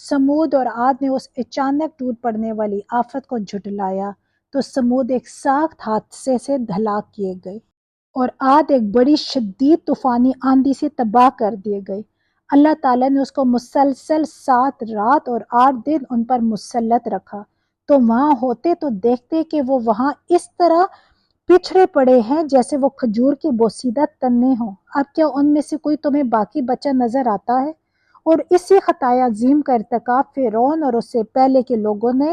سمود اور عاد نے اس اچانک ٹوٹ پڑنے والی آفت کو جھٹلایا تو سمود ایک سخت حادثے سے ہلاک کیے گئے اور عاد ایک بڑی شدید طوفانی آندھی سے تباہ کر دیے گئے۔ اللہ تعالیٰ نے اس کو مسلسل 7 رات اور 8 دن ان پر مسلط رکھا، تو وہاں ہوتے تو دیکھتے کہ وہ وہاں اس طرح پچھڑے پڑے ہیں جیسے وہ کھجور کے بوسیدہ تنے ہوں۔ اب کیا ان میں سے کوئی تمہیں باقی بچہ نظر آتا ہے؟ اور اسی خطائے عظیم کا ارتکاب فرعون اور اس سے پہلے کے لوگوں نے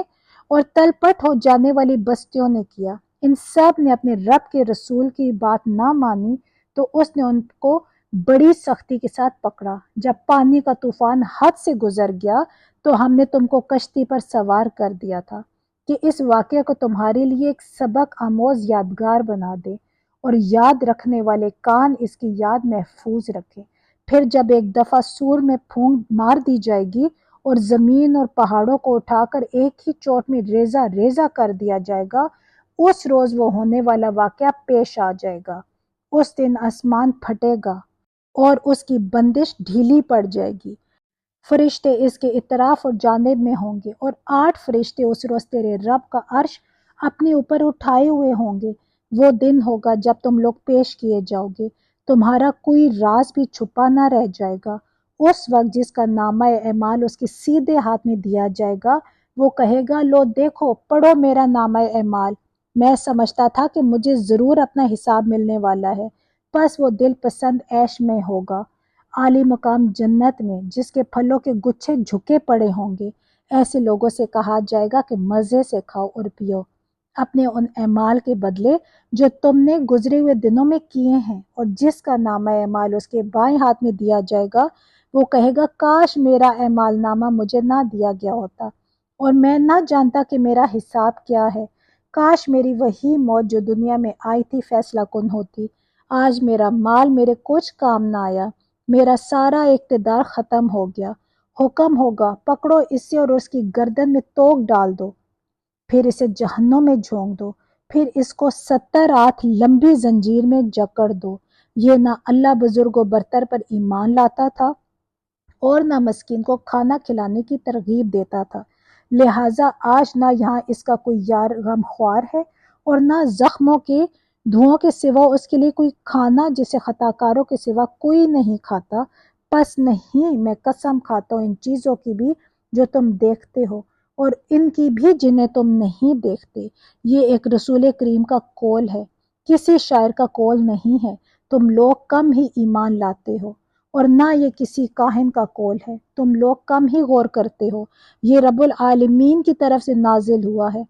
اور تلپٹ ہو جانے والی بستیوں نے کیا۔ ان سب نے اپنے رب کے رسول کی بات نہ مانی تو اس نے ان کو بڑی سختی کے ساتھ پکڑا۔ جب پانی کا طوفان حد سے گزر گیا تو ہم نے تم کو کشتی پر سوار کر دیا تھا کہ اس واقعے کو تمہارے لیے ایک سبق آموز یادگار بنا دے اور یاد رکھنے والے کان اس کی یاد محفوظ رکھیں۔ پھر جب ایک دفعہ سور میں پھونک مار دی جائے گی اور زمین اور پہاڑوں کو اٹھا کر ایک ہی چوٹ میں ریزہ ریزہ کر دیا جائے گا، اس روز وہ ہونے والا واقعہ پیش آ جائے گا۔ اس دن آسمان پھٹے گا اور اس کی بندش ڈھیلی پڑ جائے گی۔ فرشتے اس کے اطراف اور جانب میں ہوں گے اور 8 فرشتے اس روز تیرے رب کا عرش اپنے اوپر اٹھائے ہوئے ہوں گے۔ وہ دن ہوگا جب تم لوگ پیش کیے جاؤ گے، تمہارا کوئی راز بھی چھپا نہ رہ جائے گا۔ اس وقت جس کا نامہ اعمال اس کے سیدھے ہاتھ میں دیا جائے گا، وہ کہے گا، لو دیکھو، پڑھو میرا نامہ اعمال، میں سمجھتا تھا کہ مجھے ضرور اپنا حساب ملنے والا ہے۔ پس وہ دل پسند عیش میں ہوگا، عالی مقام جنت میں، جس کے پھلوں کے گچھے جھکے پڑے ہوں گے۔ ایسے لوگوں سے کہا جائے گا کہ مزے سے کھاؤ اور پیو اپنے ان اعمال کے بدلے جو تم نے گزرے ہوئے دنوں میں کیے ہیں۔ اور جس کا نامہ اعمال اس کے بائیں ہاتھ میں دیا جائے گا، وہ کہے گا، کاش میرا اعمال نامہ مجھے نہ دیا گیا ہوتا اور میں نہ جانتا کہ میرا حساب کیا ہے۔ کاش میری وہی موت جو دنیا میں آئی تھی فیصلہ کن ہوتی۔ آج میرا مال میرے کچھ کام نہ آیا، میرا سارا اقتدار ختم ہو گیا۔ حکم ہوگا، پکڑو اسے اور اس کی گردن میں توق ڈال دو، پھر اسے جہنم میں جھونک دو، پھر اس کو 70 ہاتھ لمبی زنجیر میں جکڑ دو۔ یہ نہ اللہ بزرگ و برتر پر ایمان لاتا تھا اور نہ مسکین کو کھانا کھلانے کی ترغیب دیتا تھا، لہٰذا آج نہ یہاں اس کا کوئی یار غمخوار ہے اور نہ زخموں کے دھوؤں کے سوا اس کے لیے کوئی کھانا جسے خطا کاروں کے سوا کوئی نہیں کھاتا۔ پس نہیں، میں قسم کھاتا ہوں ان چیزوں کی بھی جو تم دیکھتے ہو اور ان کی بھی جنہیں تم نہیں دیکھتے۔ یہ ایک رسول کریم کا قول ہے، کسی شاعر کا قول نہیں ہے، تم لوگ کم ہی ایمان لاتے ہو، اور نہ یہ کسی کاہن کا قول ہے، تم لوگ کم ہی غور کرتے ہو۔ یہ رب العالمین کی طرف سے نازل ہوا ہے،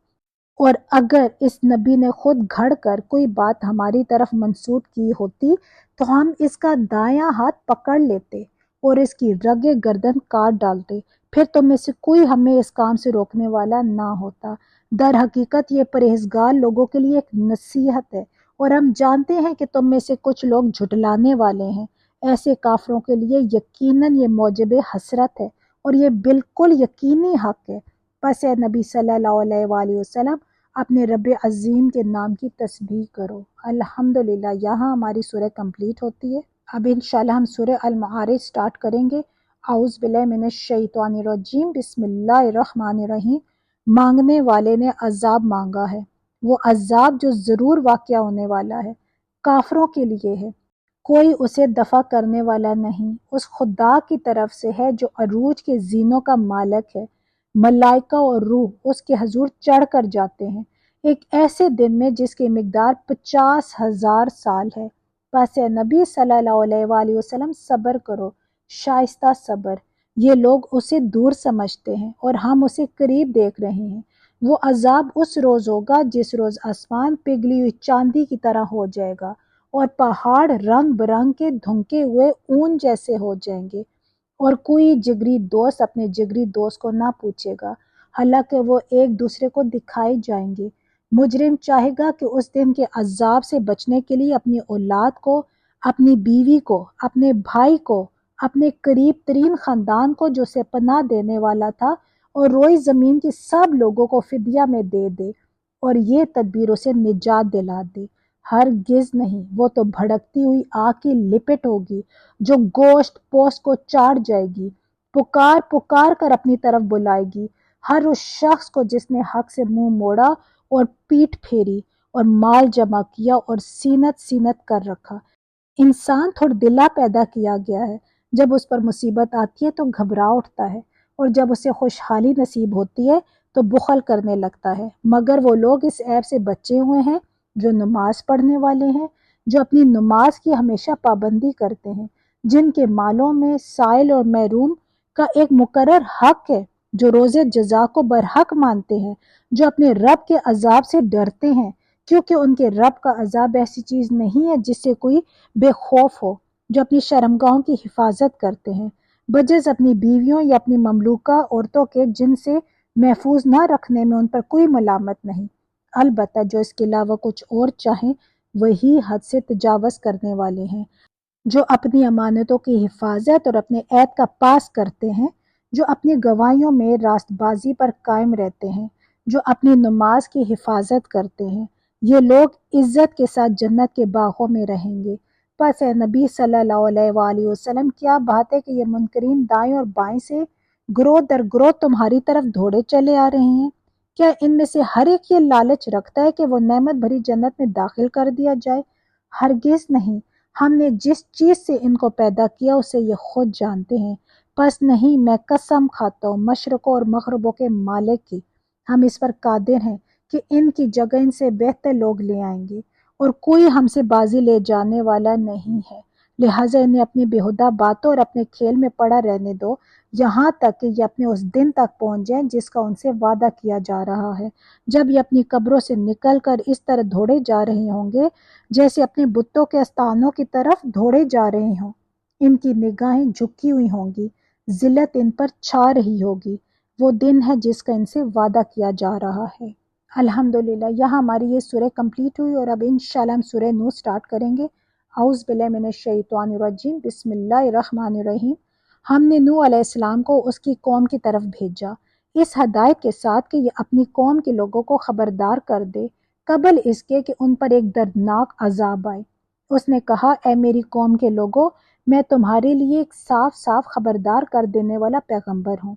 اور اگر اس نبی نے خود گھڑ کر کوئی بات ہماری طرف منسوب کی ہوتی تو ہم اس کا دایاں ہاتھ پکڑ لیتے اور اس کی رگ گردن کاٹ ڈالتے، پھر تم میں سے کوئی ہمیں اس کام سے روکنے والا نہ ہوتا۔ در حقیقت یہ پرہیزگار لوگوں کے لیے ایک نصیحت ہے، اور ہم جانتے ہیں کہ تم میں سے کچھ لوگ جھٹلانے والے ہیں۔ ایسے کافروں کے لیے یقیناً یہ موجب حسرت ہے اور یہ بالکل یقینی حق ہے۔ پس اے نبی صلی اللہ علیہ وآلہ وسلم، اپنے رب عظیم کے نام کی تسبیح کرو۔ الحمدللہ، یہاں ہماری سورہ کمپلیٹ ہوتی ہے۔ اب انشاءاللہ ہم سورہ المعارج سٹارٹ کریں گے۔ اعوذ باللہ من الشیطان الرجیم، بسم اللہ الرحمن الرحیم۔ مانگنے والے نے عذاب مانگا ہے، وہ عذاب جو ضرور واقع ہونے والا ہے، کافروں کے لیے ہے، کوئی اسے دفع کرنے والا نہیں، اس خدا کی طرف سے ہے جو عروج کے زینوں کا مالک ہے۔ ملائکہ اور روح اس کے حضور چڑھ کر جاتے ہیں ایک ایسے دن میں جس کی مقدار 50,000 سال ہے۔ پس اے نبی صلی اللہ علیہ وآلہ وسلم، صبر کرو، شائستہ صبر۔ یہ لوگ اسے دور سمجھتے ہیں اور ہم اسے قریب دیکھ رہے ہیں۔ وہ عذاب اس روز ہوگا جس روز آسمان پگھلی ہوئی چاندی کی طرح ہو جائے گا اور پہاڑ رنگ برنگ کے دھنکے ہوئے اون جیسے ہو جائیں گے، اور کوئی جگری دوست اپنے جگری دوست کو نہ پوچھے گا، حالانکہ وہ ایک دوسرے کو دکھائے جائیں گے۔ مجرم چاہے گا کہ اس دن کے عذاب سے بچنے کے لیے اپنی اولاد کو، اپنی بیوی کو، اپنے بھائی کو، اپنے قریب ترین خاندان کو جو اسے پناہ دینے والا تھا، اور روئی زمین کی سب لوگوں کو فدیہ میں دے دے اور یہ تدبیر اسے نجات دلا دے۔ ہرگز نہیں، وہ تو بھڑکتی ہوئی آگ کی لپٹ ہوگی جو گوشت پوست کو چاٹ جائے گی۔ پکار پکار کر اپنی طرف بلائے گی، ہر اس شخص کو جس نے حق سے منہ موڑا اور پیٹھ پھیری اور مال جمع کیا اور سینت سینت کر رکھا۔ انسان تھوڑ دلا پیدا کیا گیا ہے، جب اس پر مصیبت آتی ہے تو گھبرا اٹھتا ہے، اور جب اسے خوشحالی نصیب ہوتی ہے تو بخل کرنے لگتا ہے، مگر وہ لوگ اس عیب سے بچے ہوئے ہیں جو نماز پڑھنے والے ہیں، جو اپنی نماز کی ہمیشہ پابندی کرتے ہیں، جن کے مالوں میں سائل اور محروم کا ایک مقرر حق ہے، جو روز جزا کو برحق مانتے ہیں، جو اپنے رب کے عذاب سے ڈرتے ہیں، کیونکہ ان کے رب کا عذاب ایسی چیز نہیں ہے جس سے کوئی بے خوف ہو، جو اپنی شرمگاہوں کی حفاظت کرتے ہیں، بجز اپنی بیویوں یا اپنی مملوکہ عورتوں کے جن سے محفوظ نہ رکھنے میں ان پر کوئی ملامت نہیں، البتہ جو اس کے علاوہ کچھ اور چاہیں وہی حد سے تجاوز کرنے والے ہیں، جو اپنی امانتوں کی حفاظت اور اپنے عہد کا پاس کرتے ہیں، جو اپنی گواہیوں میں راست بازی پر قائم رہتے ہیں، جو اپنی نماز کی حفاظت کرتے ہیں، یہ لوگ عزت کے ساتھ جنت کے باغوں میں رہیں گے۔ پس اے نبی صلی اللہ علیہ وآلہ وسلم، کیا بات ہے کہ یہ منکرین دائیں اور بائیں سے گروہ در گروہ تمہاری طرف دوڑے چلے آ رہے ہیں؟ کیا ان میں سے ہر ایک یہ لالچ رکھتا ہے کہ وہ نعمت بھری جنت میں داخل کر دیا جائے؟ ہرگز نہیں، ہم نے جس چیز سے ان کو پیدا کیا اسے یہ خود جانتے ہیں، پس نہیں، میں قسم کھاتا ہوں مشرقوں اور مغربوں کے مالک کی، ہم اس پر قادر ہیں کہ ان کی جگہ ان سے بہتر لوگ لے آئیں گے، اور کوئی ہم سے بازی لے جانے والا نہیں ہے، لہٰذا انہیں اپنی بیہودہ باتوں اور اپنے کھیل میں پڑا رہنے دو، یہاں تک کہ یہ اپنے اس دن تک پہنچ جائیں جس کا ان سے وعدہ کیا جا رہا ہے، جب یہ اپنی قبروں سے نکل کر اس طرح دھوڑے جا رہے ہوں گے جیسے اپنے بتوں کے استانوں کی طرف دھوڑے جا رہے ہوں، ان کی نگاہیں جھکی ہوئی ہوں گی، ذلت ان پر چھا رہی ہوگی، وہ دن ہے جس کا ان سے وعدہ کیا جا رہا ہے۔ الحمدللہ، یہاں ہماری یہ سورہ کمپلیٹ ہوئی، اور اب انشاءاللہ ہم سورہ نور سٹارٹ کریں گے۔ اعوذ باللہ من الشیطان الرجیم، بسم اللہ الرحمن الرحیم۔ ہم نے نوح علیہ السلام کو اس کی قوم کی طرف بھیجا، اس ہدایت کے ساتھ کہ یہ اپنی قوم کے لوگوں کو خبردار کر دے قبل اس کے کہ ان پر ایک دردناک عذاب آئے۔ اس نے کہا، اے میری قوم کے لوگوں، میں تمہارے لیے ایک صاف صاف خبردار کر دینے والا پیغمبر ہوں۔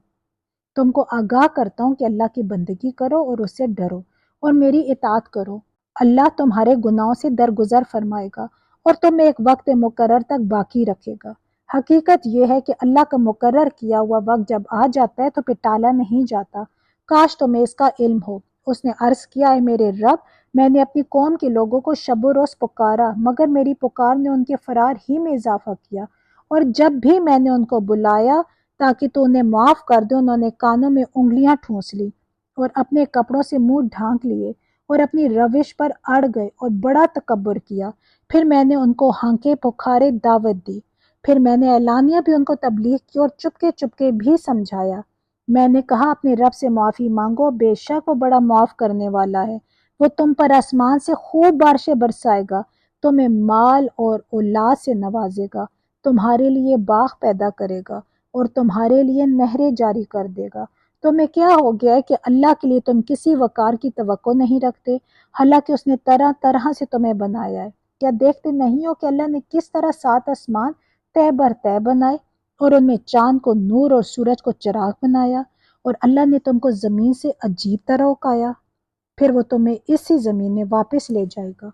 تم کو آگاہ کرتا ہوں کہ اللہ کی بندگی کرو اور اس سے ڈرو اور میری اطاعت کرو۔ اللہ تمہارے گناہوں سے درگزر فرمائے گا اور تمہیں ایک وقت مقرر تک باقی رکھے گا۔ حقیقت یہ ہے کہ اللہ کا مقرر کیا ہوا وقت جب آ جاتا ہے تو پھر ٹالا نہیں جاتا، کاش تمہیں اس کا علم ہو۔ اس نے عرض کیا، اے میرے رب، میں نے اپنی قوم کے لوگوں کو شب و روز پکارا، مگر میری پکار نے ان کے فرار ہی میں اضافہ کیا، اور جب بھی میں نے ان کو بلایا تاکہ تو انہیں معاف کر دے، انہوں نے کانوں میں انگلیاں ٹھونس لی اور اپنے کپڑوں سے منہ ڈھانک لیے اور اپنی روش پر اڑ گئے اور بڑا تکبر کیا۔ پھر میں نے ان کو ہانکے پکارے دعوت دی، پھر میں نے اعلانیہ بھی ان کو تبلیغ کی اور چپکے چپکے بھی سمجھایا۔ میں نے کہا، اپنے رب سے معافی مانگو، بے شک وہ بڑا معاف کرنے والا ہے، وہ تم پر آسمان سے خوب بارشیں برسائے گا، تمہیں مال اور اولاد سے نوازے گا، تمہارے لیے باغ پیدا کرے گا اور تمہارے لیے نہریں جاری کر دے گا۔ تمہیں کیا ہو گیا ہے کہ اللہ کے لیے تم کسی وقار کی توقع نہیں رکھتے، حالانکہ اس نے طرح طرح سے تمہیں بنایا ہے؟ کیا دیکھتے نہیں ہو کہ اللہ نے کس طرح 7 آسمان تہ بر تہ بنائے اور ان میں چاند کو نور اور سورج کو چراغ بنایا، اور اللہ نے تم کو زمین سے عجیب طرح اکایا، پھر وہ تمہیں اسی زمین میں واپس لے جائے گا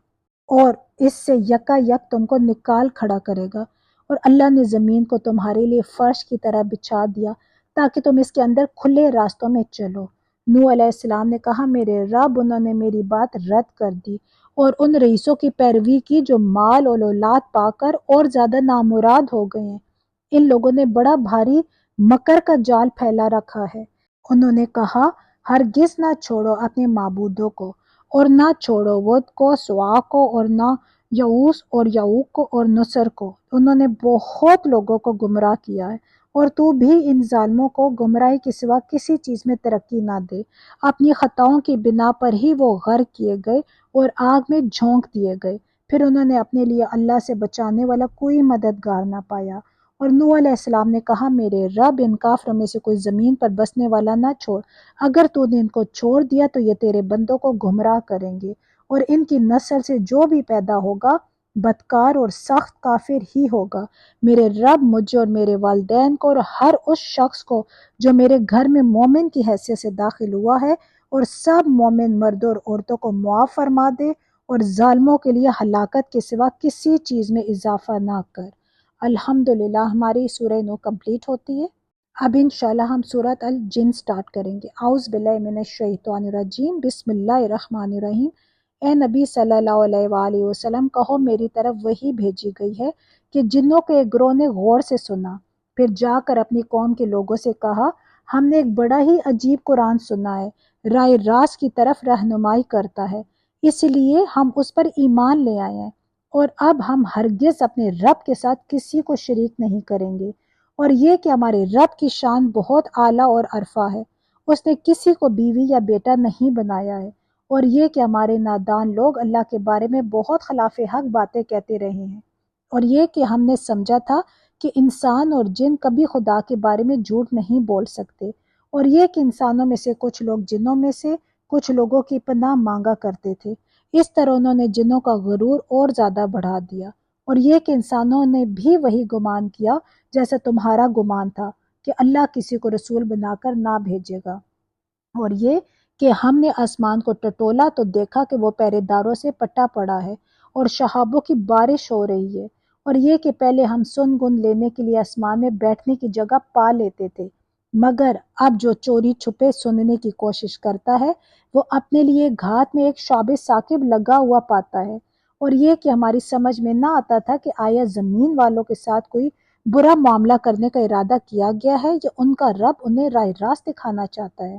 اور اس سے یکا یک تم کو نکال کھڑا کرے گا، اور اللہ نے زمین کو تمہارے لیے فرش کی طرح بچھا دیا تاکہ تم اس کے اندر کھلے راستوں میں چلو۔ نوح علیہ السلام نے کہا، میرے رب، انہوں نے میری بات رد کر دی اور ان رئیسوں کی پیروی کی جو مال اور اولاد پا کر اور زیادہ نامراد ہو گئے ہیں۔ ان لوگوں نے بڑا بھاری مکر کا جال پھیلا رکھا ہے۔ انہوں نے کہا، ہرگز نہ چھوڑو اپنے معبودوں کو، اور نہ چھوڑو ود کو، سوا کو، اور نہ یعوس اور یعوق کو اور نصر کو۔ انہوں نے بہت لوگوں کو گمراہ کیا ہے، اور تو بھی ان ظالموں کو گمراہی کے سوا کسی چیز میں ترقی نہ دے۔ اپنی خطاؤں کی بنا پر ہی وہ غرق کیے گئے اور آگ میں جھونک دیے گئے، پھر انہوں نے اپنے لیے اللہ سے بچانے والا کوئی مددگار نہ پایا۔ اور نوح علیہ السلام نے کہا، میرے رب، ان کافروں میں سے کوئی زمین پر بسنے والا نہ چھوڑ، اگر تو نے ان کو چھوڑ دیا تو یہ تیرے بندوں کو گمراہ کریں گے، اور ان کی نسل سے جو بھی پیدا ہوگا بدکار اور سخت کافر ہی ہوگا۔ میرے رب مجھے اور میرے والدین کو اور ہر اس شخص کو جو میرے گھر میں مومن کی حیثیت سے داخل ہوا ہے اور سب مومن مردوں اور عورتوں کو معاف فرما دے اور ظالموں کے لیے ہلاکت کے سوا کسی چیز میں اضافہ نہ کر۔ الحمدللہ ہماری سورہ نو کمپلیٹ ہوتی ہے۔ اب انشاءاللہ ہم سورۃ الجن سٹارٹ کریں گے۔ اعوذ باللہ من الشیطان الرجیم، بسم اللہ الرحمن الرحیم۔ اے نبی صلی اللہ علیہ وآلہ وسلم، کہو میری طرف وحی بھیجی گئی ہے کہ جنوں کے ایک گروہ نے غور سے سنا، پھر جا کر اپنی قوم کے لوگوں سے کہا، ہم نے ایک بڑا ہی عجیب قرآن سنا ہے، راہ راست کی طرف رہنمائی کرتا ہے، اس لیے ہم اس پر ایمان لے آئے ہیں، اور اب ہم ہرگز اپنے رب کے ساتھ کسی کو شریک نہیں کریں گے، اور یہ کہ ہمارے رب کی شان بہت اعلیٰ اور عرفہ ہے، اس نے کسی کو بیوی یا بیٹا نہیں بنایا ہے، اور یہ کہ ہمارے نادان لوگ اللہ کے بارے میں بہت خلاف حق باتیں کہتے رہے ہیں، اور یہ کہ ہم نے سمجھا تھا کہ انسان اور جن کبھی خدا کے بارے میں جھوٹ نہیں بول سکتے، اور یہ کہ انسانوں میں سے کچھ لوگ جنوں میں سے کچھ لوگوں کی پناہ مانگا کرتے تھے، اس طرح انہوں نے جنوں کا غرور اور زیادہ بڑھا دیا، اور یہ کہ انسانوں نے بھی وہی گمان کیا جیسا تمہارا گمان تھا کہ اللہ کسی کو رسول بنا کر نہ بھیجے گا، اور یہ کہ ہم نے آسمان کو ٹٹولا تو دیکھا کہ وہ پہرے داروں سے پٹا پڑا ہے اور شہابوں کی بارش ہو رہی ہے، اور یہ کہ پہلے ہم سن گن لینے کے لیے آسمان میں بیٹھنے کی جگہ پا لیتے تھے، مگر اب جو چوری چھپے سننے کی کوشش کرتا ہے وہ اپنے لیے گھات میں ایک شعب ثاقب لگا ہوا پاتا ہے، اور یہ کہ ہماری سمجھ میں نہ آتا تھا کہ آیا زمین والوں کے ساتھ کوئی برا معاملہ کرنے کا ارادہ کیا گیا ہے یا ان کا رب انہیں راہ راست دکھانا چاہتا ہے،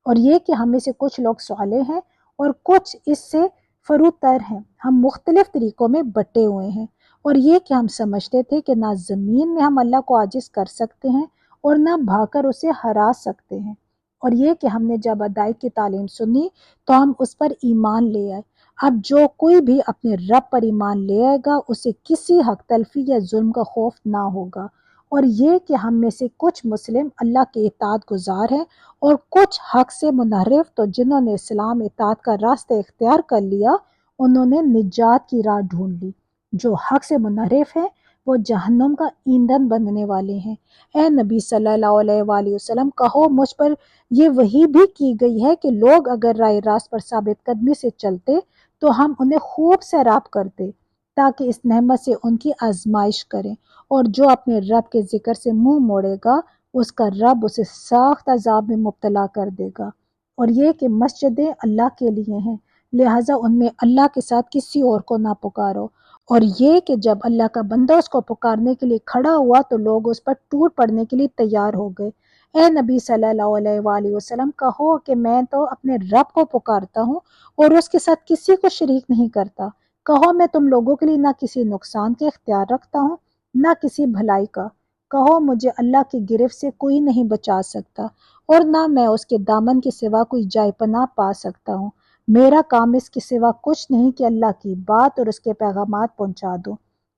اور یہ کہ ہم میں سے کچھ لوگ صالح ہیں اور کچھ اس سے فروتر ہیں، ہم مختلف طریقوں میں بٹے ہوئے ہیں، اور یہ کہ ہم سمجھتے تھے کہ نہ زمین میں ہم اللہ کو عاجز کر سکتے ہیں اور نہ بھا کر اسے ہرا سکتے ہیں، اور یہ کہ ہم نے جب ادائیگ کی تعلیم سنی تو ہم اس پر ایمان لے آئے۔ اب جو کوئی بھی اپنے رب پر ایمان لے آئے گا اسے کسی حق تلفی یا ظلم کا خوف نہ ہوگا، اور یہ کہ ہم میں سے کچھ مسلم اللہ کے اطاعت گزار ہیں اور کچھ حق سے منحرف، تو جنہوں نے اسلام اطاعت کا راستہ اختیار کر لیا انہوں نے نجات کی راہ ڈھونڈ لی، جو حق سے منحرف ہیں وہ جہنم کا ایندھن بننے والے ہیں۔ اے نبی صلی اللہ علیہ وآلہ وسلم، کہو مجھ پر یہ وحی بھی کی گئی ہے کہ لوگ اگر راہ راست پر ثابت قدمی سے چلتے تو ہم انہیں خوب سیراب کرتے تاکہ اس نعمت سے ان کی آزمائش کریں، اور جو اپنے رب کے ذکر سے منہ موڑے گا اس کا رب اسے سخت عذاب میں مبتلا کر دے گا، اور یہ کہ مسجدیں اللہ کے لیے ہیں لہٰذا ان میں اللہ کے ساتھ کسی اور کو نہ پکارو، اور یہ کہ جب اللہ کا بندہ اس کو پکارنے کے لیے کھڑا ہوا تو لوگ اس پر ٹوٹ پڑنے کے لیے تیار ہو گئے۔ اے نبی صلی اللہ علیہ وآلہ وسلم، کہو کہ میں تو اپنے رب کو پکارتا ہوں اور اس کے ساتھ کسی کو شریک نہیں کرتا، کہو میں تم لوگوں کے لیے نہ کسی نقصان کے اختیار رکھتا ہوں نہ کسی بھلائی کا، کہو مجھے اللہ کی گرفت سے کوئی نہیں بچا سکتا اور نہ میں اس کے دامن کے سوا کوئی جائے پناہ پا سکتا ہوں، میرا کام اس کے سوا کچھ نہیں کہ اللہ کی بات اور اس کے پیغامات پہنچا دوں،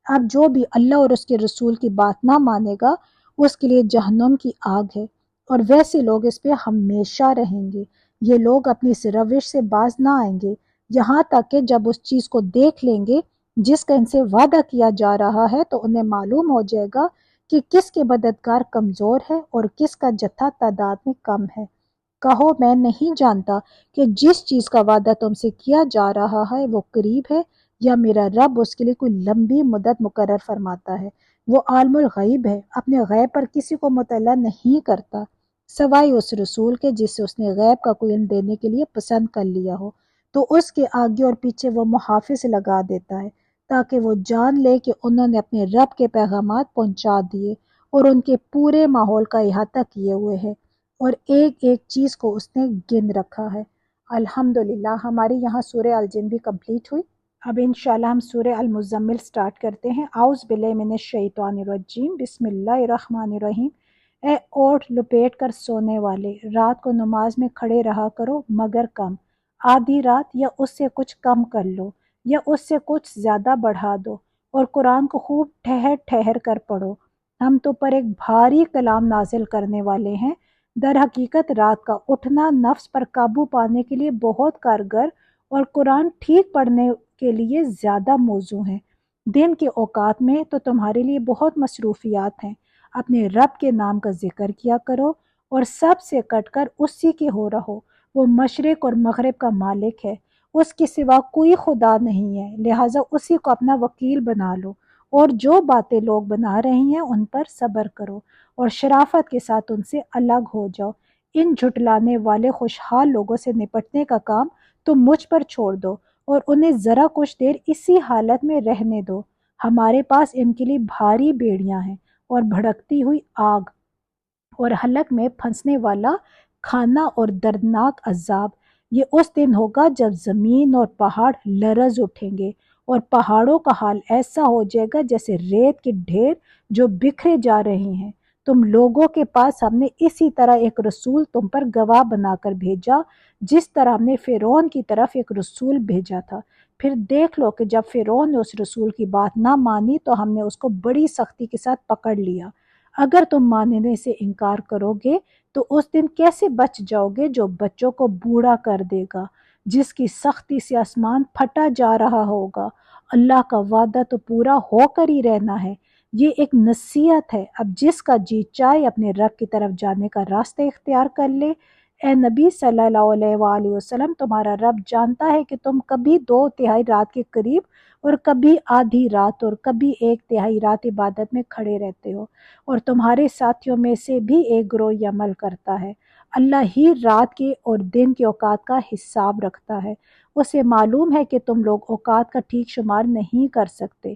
اب جو بھی اللہ اور اس کے رسول کی بات نہ مانے گا اس کے لیے جہنم کی آگ ہے، اور ویسے لوگ اس پہ ہمیشہ رہیں گے، یہ لوگ اپنی اس روش سے باز نہ آئیں گے یہاں تک کہ جب اس چیز کو دیکھ لیں گے جس کا ان سے وعدہ کیا جا رہا ہے تو انہیں معلوم ہو جائے گا کہ کس کے مددگار کمزور ہے اور کس کا جتھا تعداد میں کم ہے، کہو میں نہیں جانتا کہ جس چیز کا وعدہ تم سے کیا جا رہا ہے وہ قریب ہے یا میرا رب اس کے لیے کوئی لمبی مدت مقرر فرماتا ہے، وہ عالم الغیب ہے، اپنے غیب پر کسی کو مطلع نہیں کرتا سوائے اس رسول کے جسے اس نے غیب کا کوئی علم دینے کے لیے پسند کر لیا ہو، تو اس کے آگے اور پیچھے وہ محافظ لگا دیتا ہے تاکہ وہ جان لے کہ انہوں نے اپنے رب کے پیغامات پہنچا دیے اور ان کے پورے ماحول کا احاطہ کیے ہوئے ہے، اور ایک ایک چیز کو اس نے گن رکھا ہے۔ الحمدللہ ہماری یہاں سورہ الجن بھی کمپلیٹ ہوئی۔ اب انشاءاللہ ہم سورہ المزمل سٹارٹ کرتے ہیں۔ اعوذ باللہ من الشیطان الرجیم، بسم اللہ الرحمن الرحیم۔ اے اوٹھ لپیٹ کر سونے والے، رات کو نماز میں کھڑے رہا کرو مگر کم، آدھی رات یا اس سے کچھ کم کر لو یا اس سے کچھ زیادہ بڑھا دو، اور قرآن کو خوب ٹھہر ٹھہر کر پڑھو، ہم تو پر ایک بھاری کلام نازل کرنے والے ہیں، در حقیقت رات کا اٹھنا نفس پر قابو پانے کے لیے بہت کارگر اور قرآن ٹھیک پڑھنے کے لیے زیادہ موزوں ہے، دن کے اوقات میں تو تمہارے لیے بہت مصروفیات ہیں، اپنے رب کے نام کا ذکر کیا کرو اور سب سے کٹ کر اسی کے ہو رہو۔ وہ مشرق اور مغرب کا مالک ہے، اس کے سوا کوئی خدا نہیں ہے، لہٰذا اسی کو اپنا وکیل بنا لو، اور جو باتیں لوگ بنا رہے ہیں ان پر صبر کرو اور شرافت کے ساتھ ان سے الگ ہو جاؤ۔ ان جھٹلانے والے خوشحال لوگوں سے نپٹنے کا کام تم مجھ پر چھوڑ دو اور انہیں ذرا کچھ دیر اسی حالت میں رہنے دو۔ ہمارے پاس ان کے لیے بھاری بیڑیاں ہیں اور بھڑکتی ہوئی آگ اور حلق میں پھنسنے والا کھانا اور دردناک عذاب۔ یہ اس دن ہوگا جب زمین اور پہاڑ لرز اٹھیں گے اور پہاڑوں کا حال ایسا ہو جائے گا جیسے ریت کے ڈھیر جو بکھرے جا رہے ہیں۔ تم لوگوں کے پاس ہم نے اسی طرح ایک رسول تم پر گواہ بنا کر بھیجا جس طرح ہم نے فرعون کی طرف ایک رسول بھیجا تھا۔ پھر دیکھ لو کہ جب فرعون نے اس رسول کی بات نہ مانی تو ہم نے اس کو بڑی سختی کے ساتھ پکڑ لیا۔ اگر تم ماننے سے انکار کرو گے تو اس دن کیسے بچ جاؤ گے جو بچوں کو بوڑھا کر دے گا، جس کی سختی سے آسمان پھٹا جا رہا ہوگا۔ اللہ کا وعدہ تو پورا ہو کر ہی رہنا ہے۔ یہ ایک نصیحت ہے، اب جس کا جی چاہے اپنے رب کی طرف جانے کا راستہ اختیار کر لے۔ اے نبی صلی اللہ علیہ وآلہ وسلم، تمہارا رب جانتا ہے کہ تم کبھی 2/3 رات کے قریب اور کبھی آدھی رات اور کبھی 1/3 رات عبادت میں کھڑے رہتے ہو، اور تمہارے ساتھیوں میں سے بھی ایک گروہ یہ عمل کرتا ہے۔ اللہ ہی رات کے اور دن کے اوقات کا حساب رکھتا ہے، اسے معلوم ہے کہ تم لوگ اوقات کا ٹھیک شمار نہیں کر سکتے،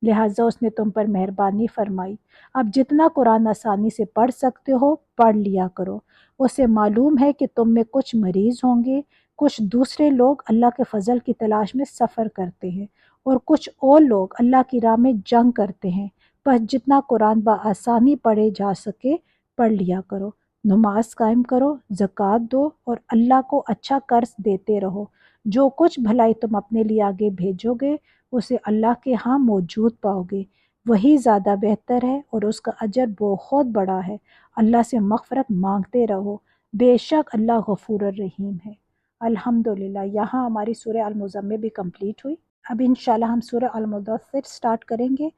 لہٰذا اس نے تم پر مہربانی فرمائی۔ اب جتنا قرآن آسانی سے پڑھ سکتے ہو پڑھ لیا کرو۔ اسے معلوم ہے کہ تم میں کچھ مریض ہوں گے، کچھ دوسرے لوگ اللہ کے فضل کی تلاش میں سفر کرتے ہیں، اور کچھ اور لوگ اللہ کی راہ میں جنگ کرتے ہیں، بس جتنا قرآن بآسانی پڑھے جا سکے پڑھ لیا کرو۔ نماز قائم کرو، زکوٰۃ دو اور اللہ کو اچھا قرض دیتے رہو۔ جو کچھ بھلائی تم اپنے لیے آگے بھیجو گے اسے اللہ کے ہاں موجود پاؤ گے، وہی زیادہ بہتر ہے اور اس کا اجر بہت بڑا ہے۔ اللہ سے مغفرت مانگتے رہو، بے شک اللہ غفور الرحیم ہے۔ الحمدللہ، یہاں ہماری سورہ المزمل بھی کمپلیٹ ہوئی۔ اب انشاءاللہ ہم سورہ المدثر سٹارٹ کریں گے۔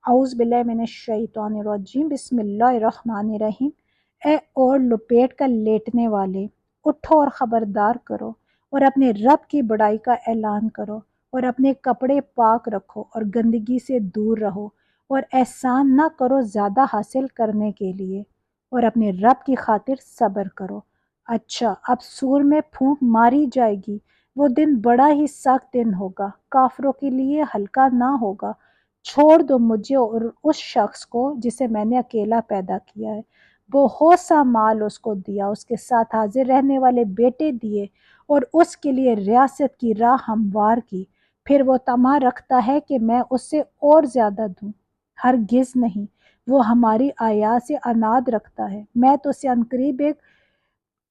اعوذ باللہ من الشیطان الرجیم، بسم اللہ الرحمن الرحیم۔ اے اور لپیٹ کر لیٹنے والے، اٹھو اور خبردار کرو اور اپنے رب کی بڑائی کا اعلان کرو، اور اپنے کپڑے پاک رکھو اور گندگی سے دور رہو، اور احسان نہ کرو زیادہ حاصل کرنے کے لیے، اور اپنے رب کی خاطر صبر کرو۔ اچھا، اب سور میں پھونک ماری جائے گی، وہ دن بڑا ہی سخت دن ہوگا، کافروں کے لیے ہلکا نہ ہوگا۔ چھوڑ دو مجھے اور اس شخص کو جسے میں نے اکیلا پیدا کیا ہے، بہت سا مال اس کو دیا، اس کے ساتھ حاضر رہنے والے بیٹے دیے، اور اس کے لیے ریاست کی راہ ہموار کی۔ پھر وہ طمع رکھتا ہے کہ میں اس سے اور زیادہ دوں، ہرگز نہیں، وہ ہماری آیات سے عناد رکھتا ہے، میں تو اسے عنقریب ایک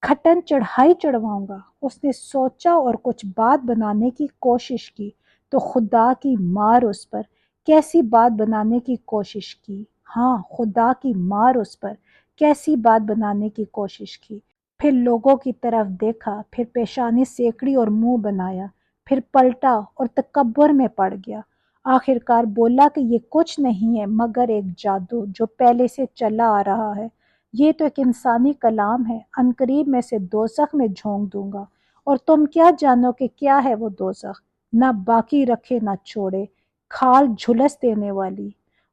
کھٹن چڑھائی چڑھواؤں گا۔ اس نے سوچا اور کچھ بات بنانے کی کوشش کی تو خدا کی مار اس پر۔ کیسی بات بنانے کی کوشش کی؟ ہاں، خدا کی مار اس پر، کیسی بات بنانے کی کوشش کی۔ پھر لوگوں کی طرف دیکھا، پھر پیشانی سیکڑی اور منہ بنایا، پھر پلٹا اور تکبر میں پڑ گیا۔ آخرکار بولا کہ یہ کچھ نہیں ہے مگر ایک جادو جو پہلے سے چلا آ رہا ہے، یہ تو ایک انسانی کلام ہے، عنقریب میں سے دوزخ میں جھونک دوں گا، اور تم کیا جانو کہ کیا ہے وہ دوزخ، نہ باقی رکھے نہ چھوڑے، کھال جھلس دینے والی۔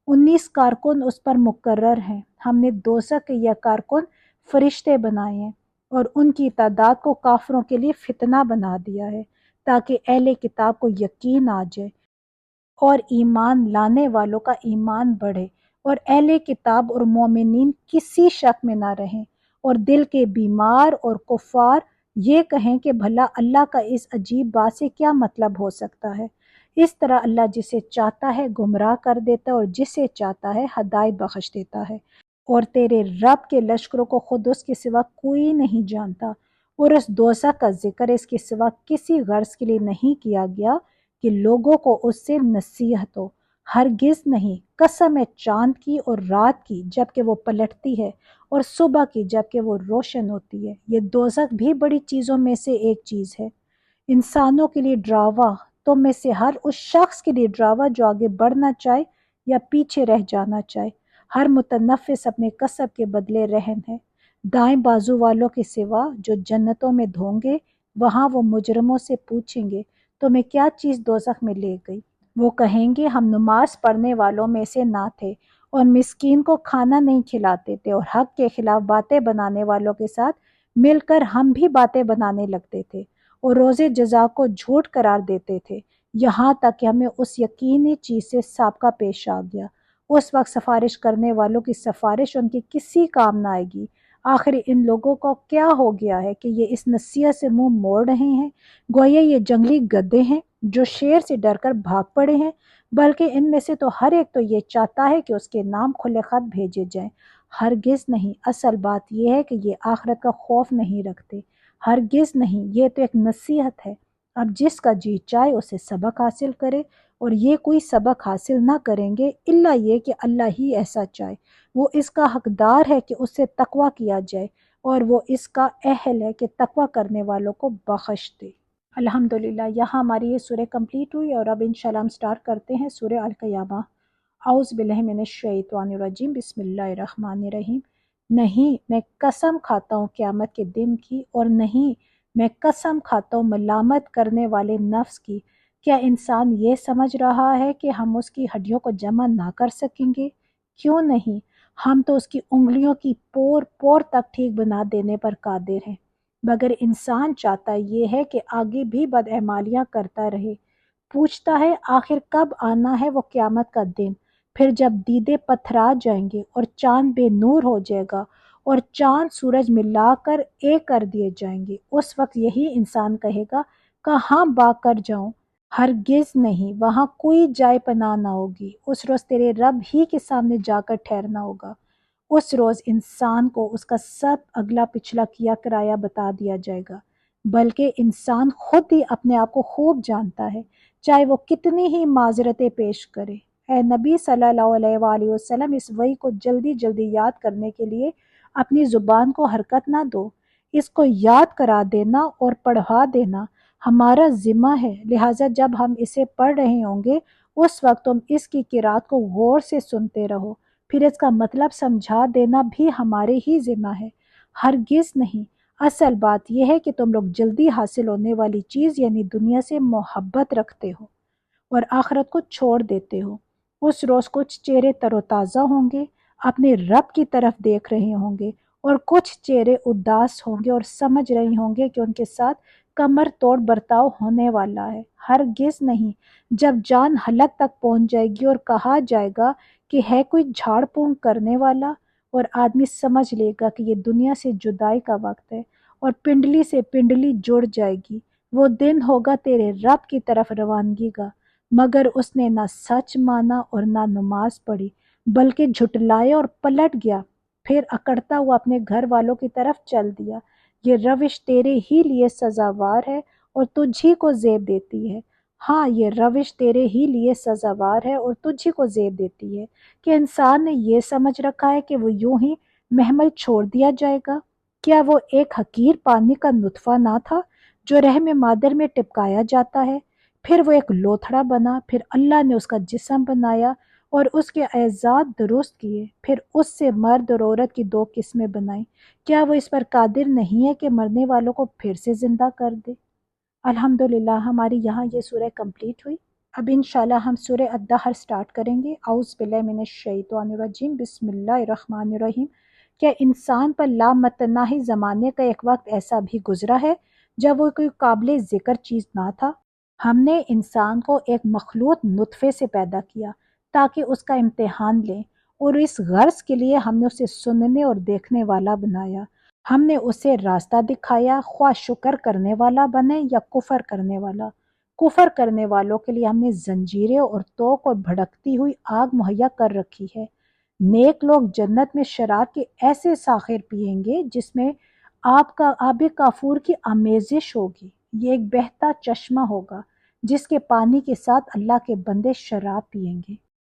19 کارکن اس پر مقرر ہیں، ہم نے دوزخ کے یہ کارکن فرشتے بنائے ہیں اور ان کی تعداد کو کافروں کے لیے فتنہ بنا دیا ہے تاکہ اہل کتاب کو یقین آ جائے اور ایمان لانے والوں کا ایمان بڑھے، اور اہل کتاب اور مومنین کسی شک میں نہ رہیں، اور دل کے بیمار اور کفار یہ کہیں کہ بھلا اللہ کا اس عجیب بات سے کیا مطلب ہو سکتا ہے۔ اس طرح اللہ جسے چاہتا ہے گمراہ کر دیتا ہے اور جسے چاہتا ہے ہدایت بخش دیتا ہے، اور تیرے رب کے لشکروں کو خود اس کے سوا کوئی نہیں جانتا، اور اس دوزخ کا ذکر اس کے سوا کسی غرض کے لیے نہیں کیا گیا کہ لوگوں کو اس سے نصیحت ہو، ہرگز نہیں، قسم ہے چاند کی اور رات کی جبکہ وہ پلٹتی ہے، اور صبح کی جبکہ وہ روشن ہوتی ہے، یہ دوزخ بھی بڑی چیزوں میں سے ایک چیز ہے۔ انسانوں کے لیے ڈراوا تم میں سے ہر اس شخص کے لیے ڈراوا جو آگے بڑھنا چاہے یا پیچھے رہ جانا چاہے۔ ہر متنفس اپنے کسب کے بدلے رہن ہے۔ دائیں بازو والوں کے سوا جو جنتوں میں ہوں گے، وہاں وہ مجرموں سے پوچھیں گے تمہیں کیا چیز دوزخ میں لے گئی؟ وہ کہیں گے ہم نماز پڑھنے والوں میں سے نہ تھے اور مسکین کو کھانا نہیں کھلاتے تھے، اور حق کے خلاف باتیں بنانے والوں کے ساتھ مل کر ہم بھی باتیں بنانے لگتے تھے اور روزے جزا کو جھوٹ قرار دیتے تھے، یہاں تک کہ ہمیں اس یقینی چیز سے سابقہ پیش آ گیا۔ اس وقت سفارش کرنے والوں کی سفارش ان کی کسی کام نہ آئے گی۔ آخر ان لوگوں کو کیا ہو گیا ہے کہ یہ اس نصیحت سے منہ موڑ رہے ہیں؟ گویا یہ جنگلی گدھے ہیں جو شیر سے ڈر کر بھاگ پڑے ہیں، بلکہ ان میں سے تو ہر ایک تو یہ چاہتا ہے کہ اس کے نام کھلے خط بھیجے جائیں۔ ہرگز نہیں، اصل بات یہ ہے کہ یہ آخرت کا خوف نہیں رکھتے۔ ہرگز نہیں، یہ تو ایک نصیحت ہے۔ اب جس کا جی چاہے اسے سبق حاصل کرے، اور یہ کوئی سبق حاصل نہ کریں گے الا یہ کہ اللہ ہی ایسا چاہے۔ وہ اس کا حقدار ہے کہ اس سے تقویٰ کیا جائے، اور وہ اس کا اہل ہے کہ تقویٰ کرنے والوں کو بخش دے۔ الحمدللہ، یہاں ہماری یہ سورہ کمپلیٹ ہوئی، اور اب انشاءاللہ ہم سٹارٹ کرتے ہیں سورہ القیامہ۔ اعوذ باللہ من الشیطان الرجیم، بسم اللہ الرحمن الرحیم۔ نہیں، میں قسم کھاتا ہوں قیامت کے دن کی، اور نہیں، میں قسم کھاتا ہوں ملامت کرنے والے نفس کی۔ کیا انسان یہ سمجھ رہا ہے کہ ہم اس کی ہڈیوں کو جمع نہ کر سکیں گے؟ کیوں نہیں، ہم تو اس کی انگلیوں کی پور پور تک ٹھیک بنا دینے پر قادر ہیں، مگر انسان چاہتا یہ ہے کہ آگے بھی بدعمالیاں کرتا رہے۔ پوچھتا ہے آخر کب آنا ہے وہ قیامت کا دن، پھر جب دیدے پتھرا جائیں گے اور چاند بے نور ہو جائے گا اور چاند سورج ملا کر ایک کر دیے جائیں گے، اس وقت یہی انسان کہے گا کہاں بھاگ کر جاؤں؟ ہرگز نہیں، وہاں کوئی جائے پناہ نہ ہوگی۔ اس روز تیرے رب ہی کے سامنے جا کر ٹھہرنا ہوگا۔ اس روز انسان کو اس کا سب اگلا پچھلا کیا کرایہ بتا دیا جائے گا، بلکہ انسان خود ہی اپنے آپ کو خوب جانتا ہے، چاہے وہ کتنی ہی معذرتیں پیش کرے۔ اے نبی صلی اللہ علیہ وآلہ وسلم، اس وحی کو جلدی جلدی یاد کرنے کے لیے اپنی زبان کو حرکت نہ دو۔ اس کو یاد کرا دینا اور پڑھا دینا ہمارا ذمہ ہے، لہٰذا جب ہم اسے پڑھ رہے ہوں گے اس وقت تم اس کی قرات کو غور سے سنتے رہو، پھر اس کا مطلب سمجھا دینا بھی ہمارے ہی ذمہ ہے۔ ہرگز نہیں، اصل بات یہ ہے کہ تم لوگ جلدی حاصل ہونے والی چیز یعنی دنیا سے محبت رکھتے ہو اور آخرت کو چھوڑ دیتے ہو۔ اس روز کچھ چہرے تر و تازہ ہوں گے، اپنے رب کی طرف دیکھ رہے ہوں گے، اور کچھ چہرے اداس ہوں گے اور سمجھ رہے ہوں گے کہ ان کے ساتھ کمر توڑ برتاؤ ہونے والا ہے۔ ہرگز نہیں، جب جان حلق تک پہنچ جائے گی اور کہا جائے گا کہ ہے کوئی جھاڑ پھونک کرنے والا، اور آدمی سمجھ لے گا کہ یہ دنیا سے جدائی کا وقت ہے، اور پنڈلی سے پنڈلی جڑ جائے گی۔ وہ دن ہوگا تیرے رب کی طرف روانگی کا، مگر اس نے نہ سچ مانا اور نہ نماز پڑھی، بلکہ جھٹلائے اور پلٹ گیا، پھر اکڑتا ہوا اپنے گھر والوں کی طرف چل دیا۔ یہ روش تیرے ہی لیے سزاوار ہے اور تجھ ہی کو زیب دیتی ہے۔ ہاں، یہ روش تیرے ہی لیے سزاوار ہے اور تجھ ہی کو زیب دیتی ہے کہ انسان نے یہ سمجھ رکھا ہے کہ وہ یوں ہی محمل چھوڑ دیا جائے گا۔ کیا وہ ایک حقیر پانی کا نطفہ نہ تھا جو رحم مادر میں ٹپکایا جاتا ہے، پھر وہ ایک لوتھڑا بنا، پھر اللہ نے اس کا جسم بنایا اور اس کے اعضاء درست کیے، پھر اس سے مرد اور عورت کی دو قسمیں بنائیں۔ کیا وہ اس پر قادر نہیں ہے کہ مرنے والوں کو پھر سے زندہ کر دے؟ الحمدللہ، ہماری یہاں یہ سورہ کمپلیٹ ہوئی۔ اب انشاءاللہ ہم سورہ الدہر سٹارٹ کریں گے۔ اعوذ باللہ من الشیطان الرجیم، بسم اللہ الرحمن الرحیم۔ کیا انسان پر لامتناہی زمانے کا ایک وقت ایسا بھی گزرا ہے جب وہ کوئی قابل ذکر چیز نہ تھا؟ ہم نے انسان کو ایک مخلوط نطفے سے پیدا کیا تاکہ اس کا امتحان لیں، اور اس غرض کے لیے ہم نے اسے سننے اور دیکھنے والا بنایا۔ ہم نے اسے راستہ دکھایا، خواہ شکر کرنے والا بنے یا کفر کرنے والا۔ کفر کرنے والوں کے لیے ہم نے زنجیریں اور توق اور بھڑکتی ہوئی آگ مہیا کر رکھی ہے۔ نیک لوگ جنت میں شراب کے ایسے ساخر پئیں گے جس میں آب کافور کی آمیزش ہوگی۔ یہ ایک بہتا چشمہ ہوگا جس کے پانی کے ساتھ اللہ کے بندے شراب پئیں گے،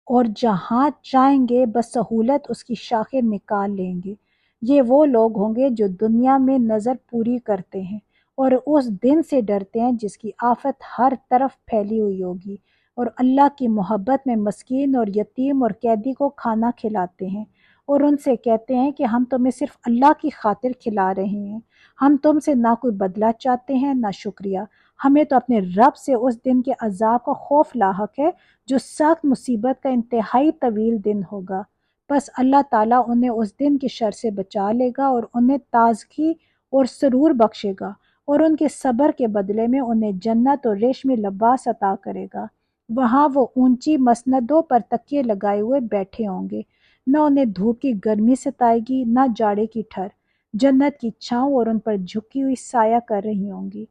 اور جہاں چاہیں گے بسہولت اس کی شاخیں نکال لیں گے۔ یہ وہ لوگ ہوں گے جو دنیا میں نظر پوری کرتے ہیں اور اس دن سے ڈرتے ہیں جس کی آفت ہر طرف پھیلی ہوئی ہوگی، اور اللہ کی محبت میں مسکین اور یتیم اور قیدی کو کھانا کھلاتے ہیں، اور ان سے کہتے ہیں کہ ہم تمہیں صرف اللہ کی خاطر کھلا رہے ہیں، ہم تم سے نہ کوئی بدلہ چاہتے ہیں نہ شکریہ، ہمیں تو اپنے رب سے اس دن کے عذاب کا خوف لاحق ہے جو سخت مصیبت کا انتہائی طویل دن ہوگا۔ بس اللہ تعالیٰ انہیں اس دن کی شر سے بچا لے گا اور انہیں تازگی اور سرور بخشے گا، اور ان کے صبر کے بدلے میں انہیں جنت اور ریشمی لباس عطا کرے گا۔ وہاں وہ اونچی مسندوں پر تکیے لگائے ہوئے بیٹھے ہوں گے، نہ انہیں دھوپ کی گرمی ستائے گی نہ جاڑے کی ٹھر، جنت کی چھاؤں اور ان پر جھکی ہوئی سایہ کر رہی ہوں گی،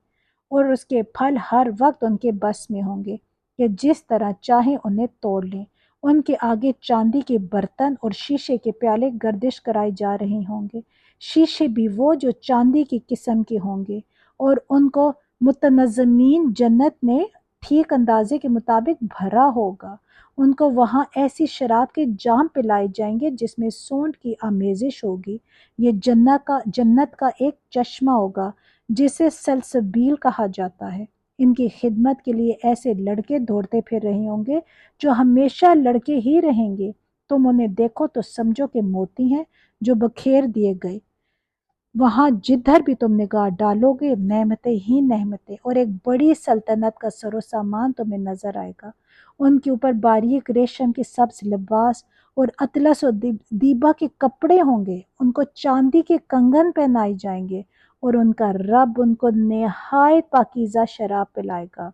اور اس کے پھل ہر وقت ان کے بس میں ہوں گے کہ جس طرح چاہیں انہیں توڑ لیں۔ ان کے آگے چاندی کے برتن اور شیشے کے پیالے گردش کرائے جا رہے ہوں گے، شیشے بھی وہ جو چاندی کی قسم کے ہوں گے، اور ان کو متنظمین جنت نے ٹھیک اندازے کے مطابق بھرا ہوگا۔ ان کو وہاں ایسی شراب کے جام پلائے جائیں گے جس میں سونڈ کی آمیزش ہوگی۔ یہ جنت کا ایک چشمہ ہوگا جسے سلسبیل کہا جاتا ہے۔ ان کی خدمت کے لیے ایسے لڑکے دوڑتے پھر رہے ہوں گے جو ہمیشہ لڑکے ہی رہیں گے۔ تم انہیں دیکھو تو سمجھو کہ موتی ہیں جو بکھیر دیے گئے۔ وہاں جدھر بھی تم نگاہ ڈالو گے نعمتیں ہی نعمتیں، اور ایک بڑی سلطنت کا سر و سامان تمہیں نظر آئے گا۔ ان کے اوپر باریک ریشم کے سبز لباس اور اطلس و دیبا کے کپڑے ہوں گے، ان کو چاندی کے کنگن پہنائے جائیں گے، اور ان کا رب ان کو نہایت پاکیزہ شراب پلائے گا۔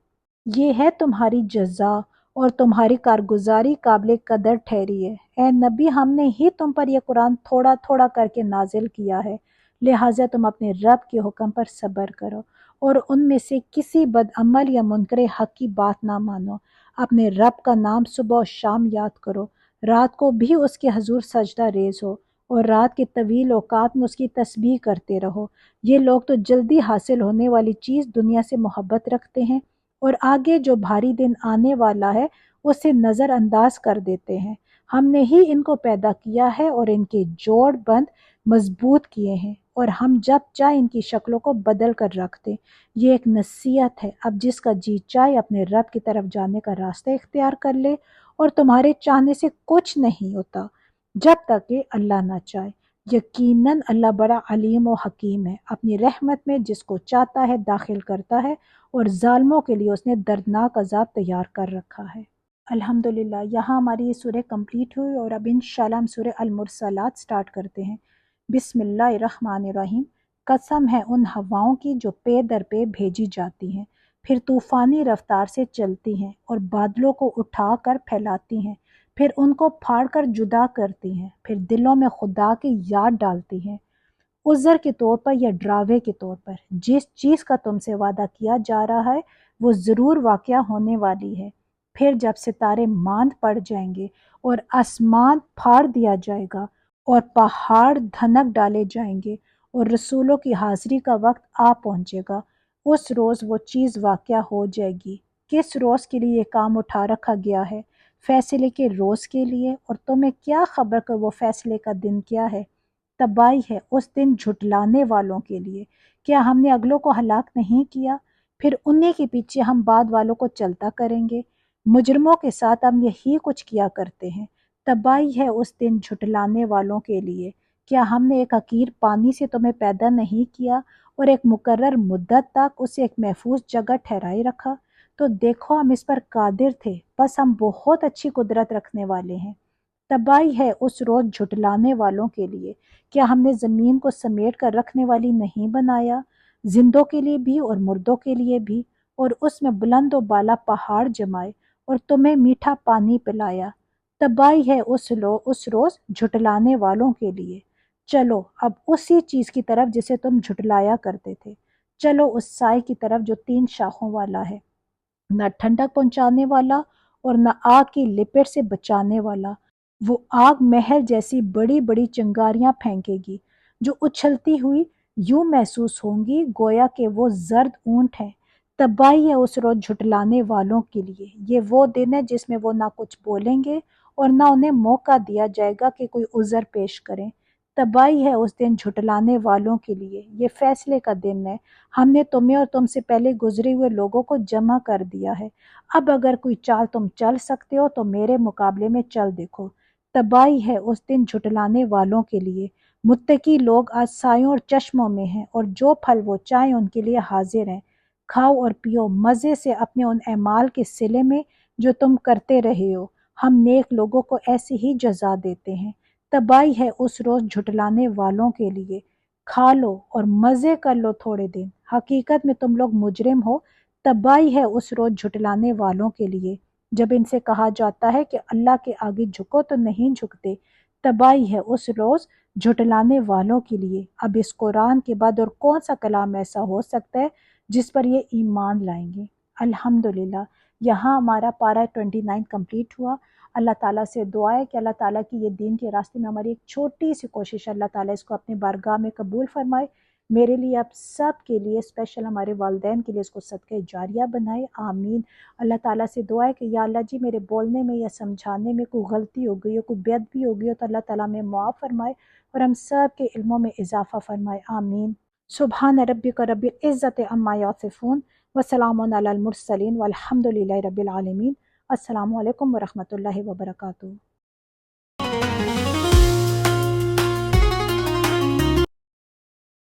یہ ہے تمہاری جزا اور تمہاری کارگزاری قابل قدر ٹھہری ہے۔ اے نبی، ہم نے ہی تم پر یہ قرآن تھوڑا تھوڑا کر کے نازل کیا ہے، لہٰذا تم اپنے رب کے حکم پر صبر کرو، اور ان میں سے کسی بدعمل یا منکر حق کی بات نہ مانو۔ اپنے رب کا نام صبح و شام یاد کرو، رات کو بھی اس کے حضور سجدہ ریز ہو، اور رات کے طویل اوقات میں اس کی تسبیح کرتے رہو۔ یہ لوگ تو جلدی حاصل ہونے والی چیز دنیا سے محبت رکھتے ہیں، اور آگے جو بھاری دن آنے والا ہے اسے نظر انداز کر دیتے ہیں۔ ہم نے ہی ان کو پیدا کیا ہے اور ان کے جوڑ بند مضبوط کیے ہیں، اور ہم جب چاہے ان کی شکلوں کو بدل کر رکھ دیں۔ یہ ایک نصیحت ہے، اب جس کا جی چاہے اپنے رب کی طرف جانے کا راستہ اختیار کر لے، اور تمہارے چاہنے سے کچھ نہیں ہوتا جب تک کہ اللہ نہ چاہے۔ یقیناً اللہ بڑا علیم و حکیم ہے، اپنی رحمت میں جس کو چاہتا ہے داخل کرتا ہے، اور ظالموں کے لیے اس نے دردناک عذاب تیار کر رکھا ہے۔ الحمدللہ، یہاں ہماری یہ سورہ کمپلیٹ ہوئی، اور اب انشاءاللہ ہم سورہ المرسلات سٹارٹ کرتے ہیں۔ بسم اللہ الرحمن الرحیم۔ قسم ہے ان ہواؤں کی جو پے در پے بھیجی جاتی ہیں، پھر طوفانی رفتار سے چلتی ہیں، اور بادلوں کو اٹھا کر پھیلاتی ہیں، پھر ان کو پھاڑ کر جدا کرتی ہیں، پھر دلوں میں خدا کی یاد ڈالتی ہیں، عذر کے طور پر یا ڈراوے کے طور پر۔ جس چیز کا تم سے وعدہ کیا جا رہا ہے وہ ضرور واقعہ ہونے والی ہے۔ پھر جب ستارے ماند پڑ جائیں گے اور آسمان پھاڑ دیا جائے گا اور پہاڑ دھنک ڈالے جائیں گے اور رسولوں کی حاضری کا وقت آ پہنچے گا، اس روز وہ چیز واقعہ ہو جائے گی۔ کس روز کے لیے یہ کام اٹھا رکھا گیا ہے؟ فیصلے کے روز کے لیے، اور تمہیں کیا خبر کہ وہ فیصلے کا دن کیا ہے؟ تباہی ہے اس دن جھٹلانے والوں کے لیے۔ کیا ہم نے اگلوں کو ہلاک نہیں کیا؟ پھر انہی کے پیچھے ہم بعد والوں کو چلتا کریں گے۔ مجرموں کے ساتھ ہم یہی کچھ کیا کرتے ہیں۔ تباہی ہے اس دن جھٹلانے والوں کے لیے۔ کیا ہم نے ایک حقیر پانی سے تمہیں پیدا نہیں کیا اور ایک مقرر مدت تک اسے ایک محفوظ جگہ ٹھہرائے رکھا؟ تو دیکھو ہم اس پر قادر تھے، بس ہم بہت اچھی قدرت رکھنے والے ہیں۔ تباہی ہے اس روز جھٹلانے والوں کے لیے۔ کیا ہم نے زمین کو سمیٹ کر رکھنے والی نہیں بنایا، زندوں کے لیے بھی اور مردوں کے لیے بھی، اور اس میں بلند و بالا پہاڑ جمائے اور تمہیں میٹھا پانی پلایا؟ تباہی ہے اس روز جھٹلانے والوں کے لیے۔ چلو اب اسی چیز کی طرف جسے تم جھٹلایا کرتے تھے، چلو اس سائے کی طرف جو 3 شاخوں والا ہے، نہ ٹھنڈک پہنچانے والا اور نہ آگ کی لپٹ سے بچانے والا۔ وہ آگ محل جیسی بڑی بڑی چنگاریاں پھینکے گی جو اچھلتی ہوئی یوں محسوس ہوں گی گویا کہ وہ زرد اونٹ ہیں۔ تباہی ہے اس روز جھٹلانے والوں کے لیے۔ یہ وہ دن ہے جس میں وہ نہ کچھ بولیں گے اور نہ انہیں موقع دیا جائے گا کہ کوئی عذر پیش کریں۔ تباہی ہے اس دن جھٹلانے والوں کے لیے، یہ فیصلے کا دن ہے۔ ہم نے تمہیں اور تم سے پہلے گزرے ہوئے لوگوں کو جمع کر دیا ہے، اب اگر کوئی چال تم چل سکتے ہو تو میرے مقابلے میں چل دیکھو۔ تباہی ہے اس دن جھٹلانے والوں کے لیے۔ متقی لوگ آج سایوں اور چشموں میں ہیں، اور جو پھل وہ چاہیں ان کے لیے حاضر ہیں۔ کھاؤ اور پیو مزے سے اپنے ان اعمال کے صلے میں جو تم کرتے رہے ہو، ہم نیک لوگوں کو ایسی ہی جزا دیتے ہیں۔ تباہی ہے اس روز جھٹلانے والوں کے لیے۔ کھا لو اور مزے کر لو تھوڑے دن، حقیقت میں تم لوگ مجرم ہو۔ تباہی ہے اس روز جھٹلانے والوں کے لیے۔ جب ان سے کہا جاتا ہے کہ اللہ کے آگے جھکو تو نہیں جھکتے۔ تباہی ہے اس روز جھٹلانے والوں کے لیے۔ اب اس قرآن کے بعد اور کون سا کلام ایسا ہو سکتا ہے جس پر یہ ایمان لائیں گے؟ الحمدللہ یہاں ہمارا پارہ 29 کمپلیٹ ہوا۔ اللہ تعالیٰ سے دعا ہے کہ اللہ تعالیٰ کی یہ دین کے راستے میں ہماری ایک چھوٹی سی کوشش، اللہ تعالیٰ اس کو اپنی بارگاہ میں قبول فرمائے۔ میرے لیے، آپ سب کے لیے، اسپیشل ہمارے والدین کے لیے اس کو صدقہ جاریہ بنائے، آمین۔ اللہ تعالیٰ سے دعا ہے کہ یا اللہ جی میرے بولنے میں یا سمجھانے میں کوئی غلطی ہو گئی ہو، کوئی بے ادبی ہو گئی ہو تو اللہ تعالیٰ میں معاف فرمائے اور ہم سب کے علموں میں اضافہ فرمائے، آمین۔ سبحان ربک رب العزت عما یصفون وسلام علی المرسلین والحمد للہ رب العالمین۔ السلام علیکم ورحمۃ اللہ وبرکاتہ۔